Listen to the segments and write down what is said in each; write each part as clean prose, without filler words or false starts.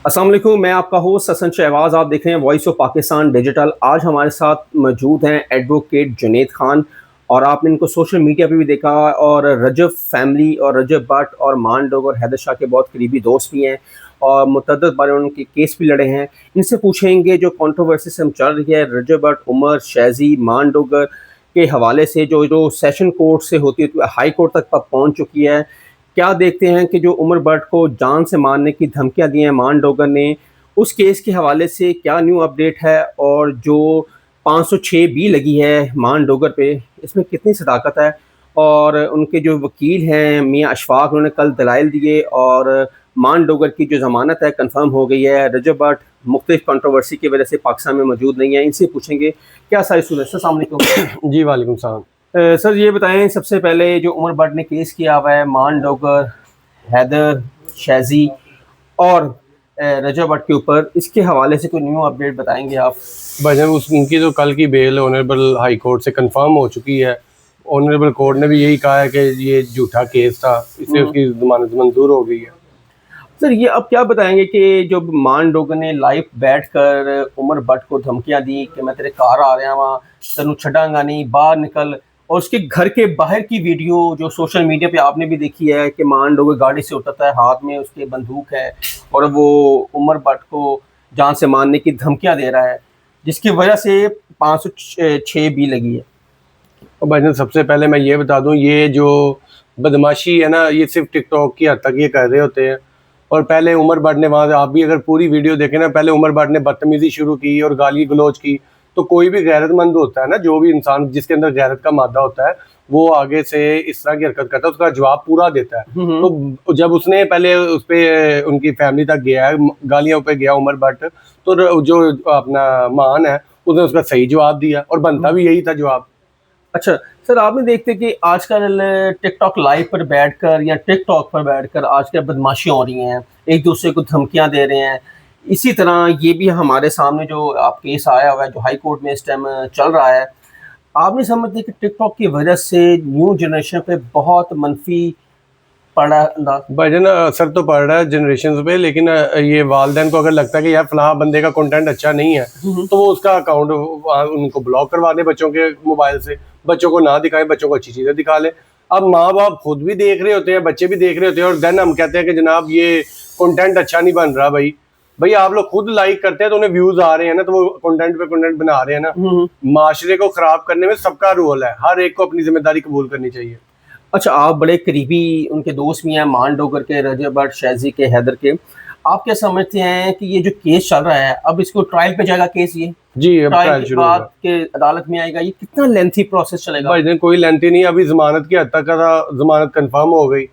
अस्सलाम वालेकुम, मैं आपका होस्ट हसन शहबाज। आप देख रहे हैं वॉइस ऑफ पाकिस्तान डिजिटल। आज हमारे साथ मौजूद हैं एडवोकेट जुनैद खान, और आपने इनको सोशल मीडिया पे भी देखा। और रजब फैमिली और रजब भट्ट और मान डोगर और हैदर शाह के बहुत करीबी दोस्त भी हैं, और मुतअद्दिद बार उनके केस भी लड़े हैं। इनसे पूछेंगे जो कंट्रोवर्सी से हम चल रही है रजब भट्ट, उमर शहजी, मान डोगर के हवाले से, जो जो सेशन कोर्ट से होती है हाई कोर्ट तक पहुँच चुकी है। क्या देखते हैं कि जो उमर भट्ट को जान से मारने की धमकियां दी हैं मान डोगर ने, उस केस के हवाले से क्या न्यू अपडेट है, और जो 506 बी लगी है मान डोगर पे, इसमें कितनी सदाकत है। और उनके जो वकील हैं मियां अशफाक, उन्होंने कल दलाइल दिए और मान डोगर की जो ज़मानत है कंफर्म हो गई है। रजब भट्ट मुख्तलिफ कंट्रोवर्सी की वजह से पाकिस्तान में मौजूद नहीं है। इनसे पूछेंगे क्या सारी सूरत। अस्सलाम वालेकुम। जी वालेकुम सलाम। सर ये बताएं, सबसे पहले जो उमर भट्ट ने केस किया हुआ है मान डोगर, हैदर, शहजी और रजब भट्ट के ऊपर, इसके हवाले से कोई न्यू अपडेट बताएंगे आप? भाईजान उनकी जो कल की बेल ऑनरेबल हाई कोर्ट से कंफर्म हो चुकी है। ऑनरेबल कोर्ट ने भी यही कहा है कि ये झूठा केस था, इसलिए उसकी जमानत मंजूर हो गई है। सर ये अब क्या बताएंगे कि जो मान डोगर ने लाइव बैठकर उमर भट्ट को धमकियां दी कि मैं तेरे घर आ रहा वहाँ, तेनू छड़ांगा नहीं, बाहर निकल। और उसके घर के बाहर की वीडियो जो सोशल मीडिया पे आपने भी देखी है कि मान डोगर गाड़ी से उतरता है, हाथ में उसके बंदूक है, और वो उमर भट्ट को जान से मारने की धमकियां दे रहा है, जिसकी वजह से 506 बी लगी है। और भाईजान सबसे पहले मैं ये बता दूं, ये जो बदमाशी है ना, ये सिर्फ टिकटॉक की हद तक ये कर रहे होते हैं। और पहले उमर भट्ट ने वहाँ, आप भी अगर पूरी वीडियो देखें ना, पहले उमर भट्ट ने बदतमीजी शुरू की और गाली गलौज की। तो कोई भी गैरतमंद होता है ना, जो भी इंसान जिसके अंदर गैरत का मादा होता है, वो आगे से इस तरह की हरकत करता है, उसका जवाब पूरा देता है। तो जब उसने पहले उस पे उनकी फैमिली तक गया है, गालियों पे गया उमर भट्ट, तो जो अपना मान है उसने उसका सही जवाब दिया, और बनता भी यही था जवाब। अच्छा सर, आप भी देखते कि आजकल टिकटॉक लाइव पर बैठकर या टिकटॉक पर बैठकर आजकल बदमाशियाँ हो रही हैं, एक दूसरे को धमकियां दे रहे हैं। इसी तरह ये भी हमारे सामने जो आप केस आया हुआ है जो हाई कोर्ट में इस टाइम चल रहा है, आप नहीं समझते कि टिकटॉक की वजह से न्यू जनरेशन पे बहुत मनफी पड़ा अंदाज? भाईजान असर तो पड़ रहा है जनरेशन पे, लेकिन ये वालदेन को अगर लगता है कि यार फलां बंदे का कंटेंट अच्छा नहीं है, तो वो उसका अकाउंट उनको ब्लॉक करवा दे बच्चों के मोबाइल से, बच्चों को ना दिखाए, बच्चों को अच्छी चीजें दिखा ले। अब माँ बाप खुद भी देख रहे होते हैं, बच्चे भी देख रहे होते हैं, और देन हम कहते हैं कि जनाब ये कंटेंट अच्छा नहीं बन रहा। भाई आप लोग खुद लाइक करते हैं तो उन्हें व्यूज आ रहे हैं ना, तो वो कंटेंट पे कंटेंट बना रहे हैं ना। माशरे को खराब करने में सबका रोल है, हर एक को अपनी जिम्मेदारी कबूल करनी चाहिए। अच्छा, आप बड़े करीबी उनके दोस्त भी हैं मान डोगर के, रजब भट्ट, शहजी के, हैदर के। आप क्या समझते हैं कि ये जो केस चल रहा है, अब इसको ट्रायल पे जाएगा केस, ये जी अब ट्रायल के शुरू बाद होगा। के अदालत में आएगा, ये कितना लेंथी प्रोसेस चलेगा? भाई कोई लेंथी नहीं, अभी जमानत की हद तक का जमानत कंफर्म हो गई।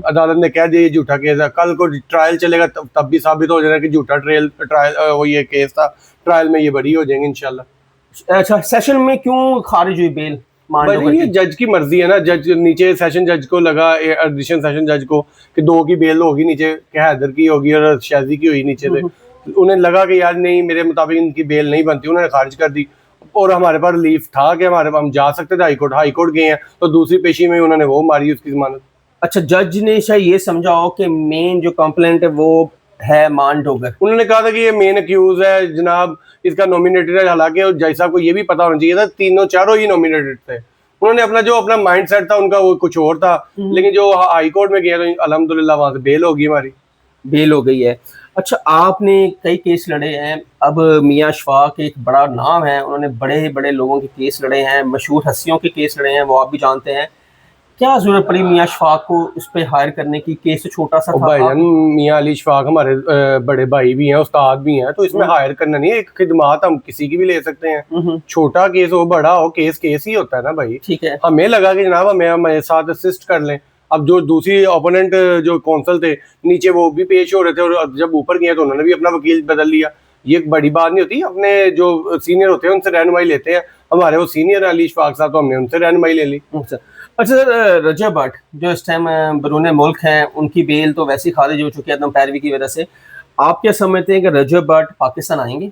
अदालत ने कह दिया ये झूठा केस है, कल को ट्रायल चलेगा तब भी साबित हो जाएगा कि झूठा ट्रायल वो ये केस था। ट्रायल में ये बरी हो जाएंगे इंशाल्लाह। अच्छा, सेशन में क्यों खारिज हुई बेल मान भाई डोगर ये की? जज की मर्जी है ना, जज नीचे सेशन जज को लगा, एडिशन सेशन जज को, कि 2 की बेल होगी नीचे, कि हैदर की होगी और शाजी की हुई नीचे से। उन्हें लगा कि यार नहीं, मेरे मुताबिक इनकी बेल नहीं बनती, उन्होंने खारिज कर दी। और हमारे पास रिलीफ था कि हम जा सकते थे हाई कोर्ट गए हैं, तो दूसरी पेशी में उन्होंने वो मारी उसकी जमानत। अच्छा, जज ने शायद ये समझा हो कि मेन जो कंप्लेंट है वो है मान डोगर। उन्होंने कहा था कि ये मेन अक्यूज है जनाब, इसका नॉमिनेटेड है। हालांकि जज साहब को ये भी पता होना चाहिए था, तीनों चारों ही नॉमिनेटेड थे। उन्होंने अपना माइंड सेट था उनका, वो कुछ और था। लेकिन जो हाई कोर्ट में गया तो अल्हम्दुलिल्लाह वहां से बेल होगी हमारी। बेल हो गई है। अच्छा, आपने कई केस लड़े हैं, अब मियां अशफाक एक बड़ा नाम है, उन्होंने बड़े बड़े लोगों के केस लड़े हैं, मशहूर हस्तियों के केस लड़े हैं, वो आप भी जानते हैं। क्या जरूरत पड़ी मियां अशफाक को उस पर हायर करने की? केस तो छोटा सा था। भाईजान मियां अली शफाक हमारे बड़े भाई भी हैं, उस्ताद भी हैं, तो इसमें हायर करना नहीं है, एक खिदमात हम किसी की भी ले सकते हैं। छोटा केस हो बड़ा हो, केस केस ही होता है ना भाई। ठीक है। हमें लगा कि जनाब हमें हमारे साथ असिस्ट कर लें। अब जो दूसरी ओपोनेंट जो कौंसल थे नीचे, वो भी पेश हो रहे थे, और जब ऊपर गए तो उन्होंने भी अपना वकील बदल लिया। ये एक बड़ी बात नहीं होती, अपने जो सीनियर होते हैं उनसे रहनुमाई लेते हैं। हमारे वो सीनियर अली शफाक साहब, तो हमने उनसे रहनुमाई ले ली। अच्छा सर, रजब भट्ट जो इस टाइम बैरून मुल्क हैं, उनकी बेल तो वैसे ही खारिज हो चुकी है एकदम पैरवी की वजह से। आप क्या समझते हैं कि रजब भट्ट पाकिस्तान आएंगे?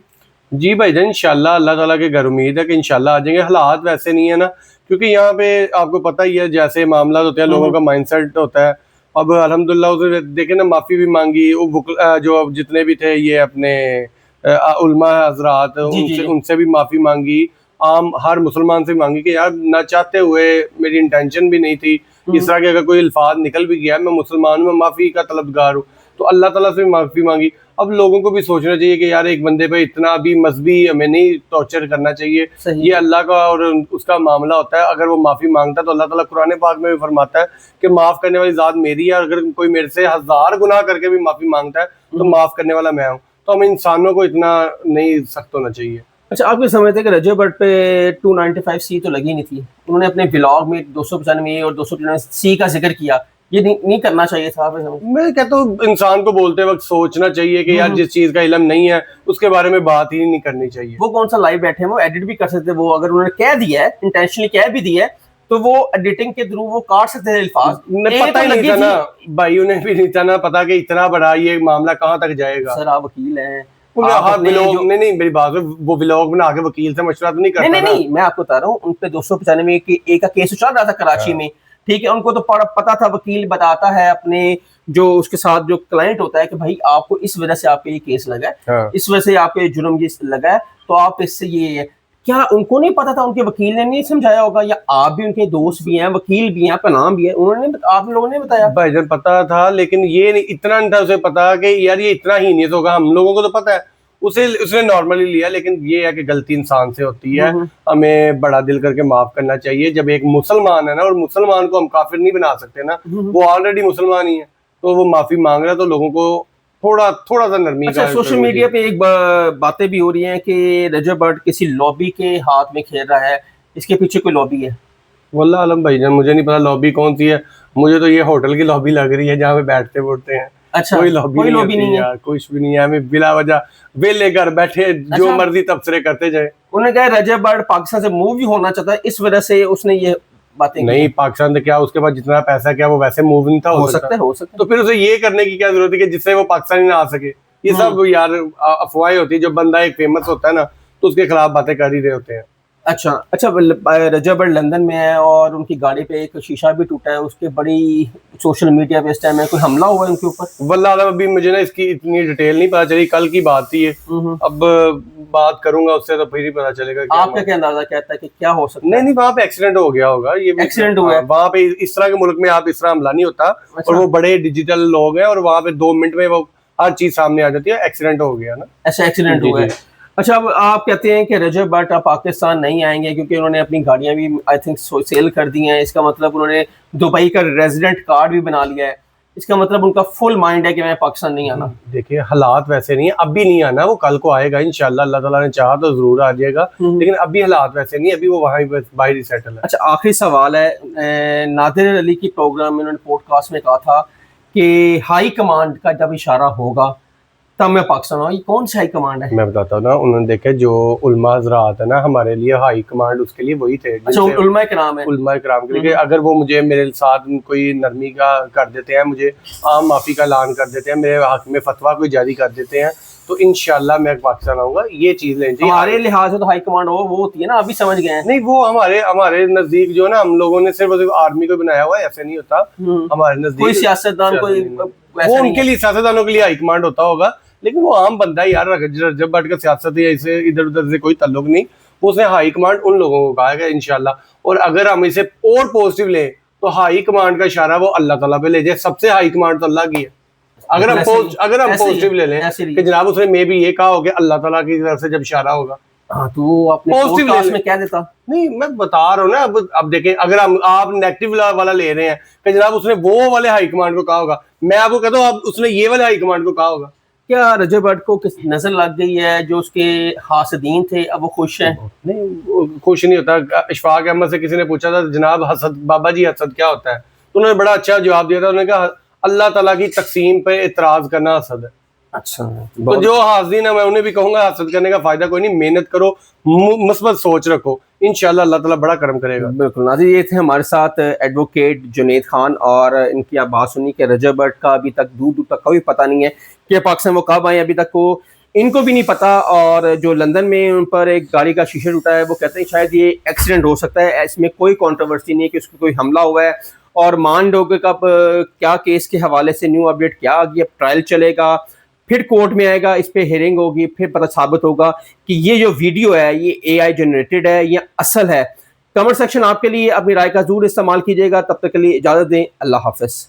जी भाईजान इंशाल्लाह, अल्लाह ताला के घर उम्मीद है कि इंशाल्लाह आ जाएंगे। हालात वैसे नहीं है ना, क्योंकि यहाँ पे आपको पता ही है जैसे मामला होते हैं, लोगों का माइंडसेट होता है। अब अल्हम्दुलिल्लाह उसे देखे ना, माफी भी मांगी, जो अब जितने भी थे ये अपने उलमा हजरात, जी, जी, उनसे जी। उनसे भी माफी मांगी, आम हर मुसलमान से मांगी कि यार ना चाहते हुए, मेरी इंटेंशन भी नहीं थी इस हुँ। तरह के, अगर कोई अल्फाज निकल भी गया, मैं मुसलमान हूँ, मैं माफी का तलबगार हूँ, तो अल्लाह ताला से भी माफी मांगी। अब लोगों को भी सोचना चाहिए कि यार एक बंदे पे इतना भी मजहबी हमें नहीं टॉर्चर करना चाहिए, सही ये है। अल्लाह का और उसका मामला होता है। अगर वो माफी मांगता है तो अल्लाह ताला कुरान पाक में भी फरमाता है कि माफ करने वाली जात मेरी है, अगर कोई मेरे से 1000 गुनाह करके भी माफी मांगता है तो हुँ। माफ करने वाला मैं हूँ। तो हम इंसानों को इतना नहीं सख्त होना चाहिए। अच्छा, आप ये समझते हैं कि रजब भट्ट पे 295 सी तो लगी नहीं थी? उन्होंने अपने व्लॉग में 295 और 295 सी का ज़िक्र किया। ये नहीं करना चाहिए था, आप ये समझ। मैं कहता हूँ इंसान को बोलते वक्त सोचना चाहिए कि हुँ, यार हुँ। जिस चीज का इल्म नहीं है उसके बारे में बात ही नहीं करनी चाहिए। वो कौन-सा लाइव बैठे हैं, वो एडिट भी कर सकते हैं। वो अगर उन्होंने कह दिया है, इंटेंशनली कह भी दिया है, तो वो एडिटिंग के थ्रू वो काट सकते हैं अल्फाज। उन्हें ए पता तो ही नहीं लगी था ना थी। भाई, उन्हें भी नहीं था ना पता कि इतना बड़ा ये मामला कहाँ तक जाएगा। सर, आप वकील हैं, उन्हें आप हाँ अपने व्लॉग, जो। नहीं नहीं मेरी बात है, वो व्लॉग बना के वकील से मशवरा तो नहीं नहीं, करता नहीं, ना। नहीं, मैं आपको बता रहा हूँ, उन पे 295 के ए का केस चल रहा था कराची हाँ। में, ठीक है? उनको तो पता था, वकील बताता है अपने जो उसके साथ जो क्लाइंट होता है कि भाई आपको इस वजह से आपका ये केस लगा है, हाँ। इस वजह से आपके जुर्म ये लगा है, तो आप इससे ये क्या उनको नहीं पता था? उनके वकील ने नहीं समझाया होगा? या आप भी उनके दोस्त भी हैं, वकील भी हैं, आपका नाम भी है, उन्होंने आप लोगों ने बताया? भाईजान पता था, लेकिन ये नहीं, इतना नहीं था उसे पता कि यार ये इतना हीनियस होगा, हम लोगों को तो पता है, उसे उसने नॉर्मली लिया। लेकिन ये है कि गलती इंसान से होती है, हम्म। हमें बड़ा दिल करके माफ करना चाहिए। जब एक मुसलमान है ना, और मुसलमान को हम काफिर नहीं बना सकते ना, हम्म। वो ऑलरेडी मुसलमान ही है, तो वो माफी मांग रहा है, तो लोगों को थोड़ा थोड़ा सा नरमी अच्छा, का सोशल जरूरी मीडिया है। पे एक बातें भी हो रही हैं कि रजब भट्ट किसी लॉबी के हाथ में खेल रहा है, इसके पीछे कोई लॉबी है? वल्लाह आलम भाईजान, मुझे नहीं पता लॉबी कौन सी है, मुझे तो ये होटल की लॉबी लग रही है जहाँ पे बैठते बोलते हैं। अच्छा, कोई लॉबी कोई नहीं लॉबी होती नहीं है। यार, कुछ भी नहीं है, हमें बिला वजह वेले घर बैठे जो अच्छा, मर्जी तबसरे करते जाए। उन्होंने कहा रजब भट्ट पाकिस्तान से मूव भी होना चाहता है, इस वजह से उसने ये बातें की नहीं, हैं। पाकिस्तान से क्या, उसके पास जितना पैसा क्या वो वैसे मूव नहीं था हो हो सकता। सकता है, हो सकता तो फिर उसे ये करने की क्या जरूरत है कि जिससे वो पाकिस्तान ही ना आ सके। ये है। सब यार अफवाहें होती है। जब बंदा एक फेमस होता है ना, तो उसके खिलाफ बातें कर ही रहे होते हैं। अच्छा, अच्छा, रजब भट्ट लंदन में है और उनकी गाड़ी पे एक शीशा भी टूटा है, उसके बड़ी सोशल मीडिया पे इस टाइम है, कोई हमला हुआ है उनके ऊपर? वल्लाह आलम, अभी मुझे ना इसकी इतनी डिटेल नहीं पता चली, कल की बात थी ये। हम्म। अब बात करूंगा उससे तो फिर ही पता चलेगा क्या आपका क्या अंदाजा कहता है कि क्या हो सकता नहीं है? नहीं, वहां पे एक्सीडेंट हो गया होगा, ये भी एक्सीडेंट हुआ है? वहां पे इस तरह के मुल्क में आप इस तरह हमला नहीं होता। और अच्छा, वो बड़े डिजिटल लोग हैं, और वहां पे 2 मिनट में वो हर चीज सामने आ जाती है। एक्सीडेंट हो गया ना। ऐसा एक्सीडेंट जी हुआ है? जी। अच्छा, अब आप कहते हैं कि रजब भट्ट अब पाकिस्तान नहीं आएंगे क्योंकि उन्होंने अपनी गाड़ियां भी आई थिंक सेल कर दी हैं। इसका मतलब उन्होंने दुबई का रेजिडेंट कार्ड भी बना लिया है। इसका मतलब उनका फुल माइंड है कि मैं पाकिस्तान नहीं आना। देखिए हालात वैसे नहीं है, अभी नहीं आना, वो कल को आएगा इंशाल्लाह, अल्लाह ताला ने चाहा तो जरूर आ जाएगा। लेकिन अभी हालात वैसे नहीं है, अभी वो वहां बाहर ही सेटल है। अच्छा, आखिरी सवाल है, नादिर अली की प्रोग्राम में उन्होंने पॉडकास्ट में कहा था कि हाई कमांड का जब इशारा होगा तब मैं पाकिस्तान आऊँ। ये कौन सी हाई कमांड है? मैं बताता हूँ ना, उन्होंने देखे जो उलमा हज़रात है ना, हमारे लिए हाई कमांड उसके लिए वही थे। अच्छा, उलमा के नाम है। उलमा कराम के लिए, अगर वो मुझे मेरे साथ कोई नरमी का कर देते हैं, मुझे आम माफी का ऐलान कर देते हैं, मेरे हक में फतवा कोई जारी कर देते हैं, तो इंशाल्लाह मैं पाकिस्तान आऊंगा। ये चीज लेनी चाहिए। हमारे लिहाज से तो हाई कमांड वो होती है ना, अभी समझ गए हैं। नहीं, वो हमारे हमारे नजदीक जो है ना, हम लोगों ने सिर्फ आर्मी को बनाया हुआ है, ऐसे नहीं होता हमारे नजदीक। कोई सियासतदान कोई वो उनके लिए, सियासतदानों के लिए हाई कमांड होता होगा, लेकिन वो आम बंदा है यार। जब बैठ कर सियासत या इसे इधर उधर से कोई ताल्लुक नहीं। वो उसने हाई कमांड उन लोगों को कहा है इंशाल्लाह। और अगर हम इसे और पॉजिटिव लें तो हाई कमांड का इशारा वो अल्लाह ताला पे ले जाए। सबसे हाई कमांड तो अल्लाह की है। अगर हम पॉजिटिव ले लें कि जनाब उसने मे भी ये कहा हो कि अल्लाह ताला की तरफ से जब इशारा होगा। हाँ, तो अपने पॉडकास्ट में क्या देता? नहीं, मैं बता रहा हूँ ना। अब देखें, अगर हम आप नेगेटिव वाला ले रहे हैं कि जनाब उसने वो वाले हाई कमांड को कहा होगा, मैं आपको कहता हूँ अब उसने ये वाले हाई कमांड को कहा होगा। क्या रजब भट्ट को किस नजर लग गई है जो उसके हासदीन थे, अब वो खुश हैं? नहीं, खुश नहीं होता। इशफाक अहमद से किसी ने पूछा था, जनाब हसद, बाबा जी हसद क्या होता है? तो उन्होंने बड़ा अच्छा जवाब दिया था। उन्होंने कहा अल्लाह ताला की तकसीम पे इतराज करना हसद है। अच्छा, तो जो हाजिर है मैं उन्हें भी कहूंगा, हसद करने का फायदा कोई नहीं, मेहनत करो, मुस्बत सोच रखो, इंशाल्लाह अल्लाह ताला बड़ा करम करेगा। बिल्कुल नाज़रीन, ये थे हमारे साथ एडवोकेट जुनैद खान, और इनकी आप बात सुनी कि रजब भट्ट का अभी तक दूर दूर तक कोई पता नहीं है कि पाकिस्तान वो कब आए, अभी तक को इनको भी नहीं पता। और जो लंदन में उन पर एक गाड़ी का शीशा टूटा है, वो कहते हैं शायद ये एक्सीडेंट हो सकता है, इसमें कोई कंट्रोवर्सी नहीं है कि उसको कोई हमला हुआ है। और मान लो कि कब क्या केस के हवाले से न्यू अपडेट क्या आ गया, ट्रायल चलेगा, फिर कोर्ट में आएगा, इस पे हियरिंग होगी, फिर पता साबित होगा कि ये जो वीडियो है ये एआई जनरेटेड है या असल है। कमेंट सेक्शन आपके लिए, अपनी राय का जरूर इस्तेमाल कीजिएगा। तब तक के लिए इजाज़त दें, अल्लाह हाफ़िज़।